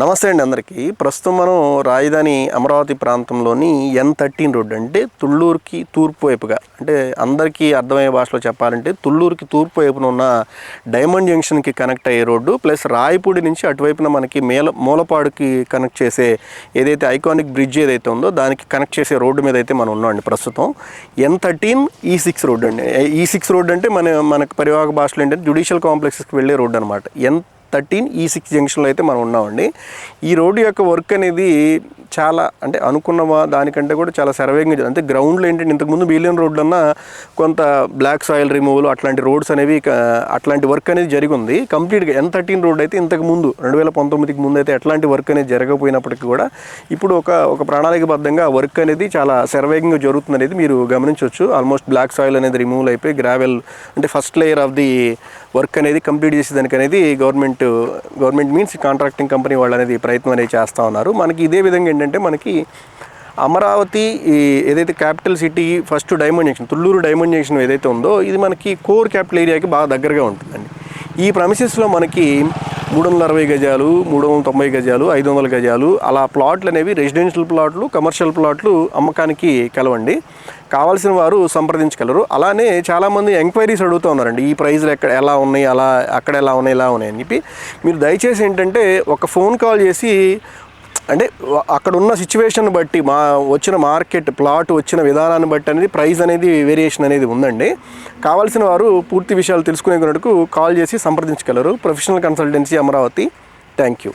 నమస్తే అండి అందరికీ. ప్రస్తుతం మనం రాజధాని అమరావతి ప్రాంతంలోని N13 రోడ్డు, అంటే తుళ్ళూరుకి తూర్పు వైపుగా, అంటే అందరికీ అర్థమయ్యే భాషలో చెప్పాలంటే తుళ్ళూరుకి తూర్పు వైపున ఉన్న డైమండ్ జంక్షన్కి కనెక్ట్ అయ్యే రోడ్డు, ప్లస్ రాయపూడి నుంచి అటువైపున మనకి మూలపాడుకి కనెక్ట్ చేసే ఏదైతే ఐకానిక్ బ్రిడ్జ్ ఏదైతే ఉందో దానికి కనెక్ట్ చేసే రోడ్డు మీద అయితే మనం ఉన్నామండి ప్రస్తుతం. N13E6 రోడ్డు అండి. E6 రోడ్డు అంటే మనకు పరివాహక భాషలో ఏంటంటే జ్యుడిషియల్ కాంప్లెక్స్కి వెళ్ళే రోడ్డు అనమాట. N13E6 జంక్షన్లో అయితే మనం ఉన్నామండి. ఈ రోడ్డు యొక్క వర్క్ అనేది చాలా, అంటే అనుకున్న దానికంటే కూడా చాలా సర్వేగంగా, అంటే గ్రౌండ్లో ఏంటంటే ఇంతకుముందు బిలియన్ రోడ్లన్నా కొంత బ్లాక్ సాయిల్ రిమూవల్ అట్లాంటి రోడ్స్ అనేవి, అట్లాంటి వర్క్ అనేది జరిగి ఉంది. కంప్లీట్గా N13 రోడ్ అయితే ఇంతకుముందు 2019కి ముందు అయితే ఎట్లాంటి వర్క్ అనేది జరగకపోయినప్పటికీ కూడా ఇప్పుడు ఒక ప్రణాళికబద్ధంగా వర్క్ అనేది చాలా శరవేగంగా జరుగుతుంది అనేది మీరు గమనించవచ్చు. ఆల్మోస్ట్ బ్లాక్ సాయిల్ అనేది రిమూవల్ అయిపోయి గ్రావెల్, అంటే first layer of the work అనేది కంప్లీట్ చేసేదానికి అనేది గవర్నమెంట్ మీన్స్ కాంట్రాక్టింగ్ కంపెనీ వాళ్ళు అనేది ప్రయత్నం అనేది చేస్తూ ఉన్నారు. మనకి ఇదే విధంగా ఏంటంటే మనకి అమరావతి ఏదైతే capital city first diamond junction, Thullur diamond junction ఏదైతే ఉందో ఇది మనకి కోర్ క్యాపిటల్ ఏరియాకి బాగా దగ్గరగా ఉంటుందండి. ఈ ప్రమిసెస్లో మనకి 360 గజాలు, 390 గజాలు, 500 గజాలు అలా ప్లాట్లు అనేవి రెసిడెన్షియల్ ప్లాట్లు, కమర్షియల్ ప్లాట్లు అమ్మకానికి కలవండి. కావాల్సిన వారు సంప్రదించగలరు. అలానే చాలామంది ఎంక్వైరీస్ అడుగుతూ ఉన్నారండి, ఈ ప్రైజ్లు ఎలా ఉన్నాయి, అలా అక్కడ ఎలా ఉన్నాయి, ఇలా ఉన్నాయి అని చెప్పి. మీరు దయచేసి ఏంటంటే ఒక ఫోన్ కాల్ చేసి, అంటే అక్కడ ఉన్న సిచ్యువేషన్ బట్టి వచ్చిన మార్కెట్ ప్లాట్ వచ్చిన విధానాన్ని బట్టి అనేది ప్రైస్ అనేది వేరియేషన్ అనేది ఉందండి. కావాల్సిన వారు పూర్తి విషయాలు తెలుసుకునే కొరకు కాల్ చేసి సంప్రదించగలరు. Professional consultancy Amaravati. Thank you.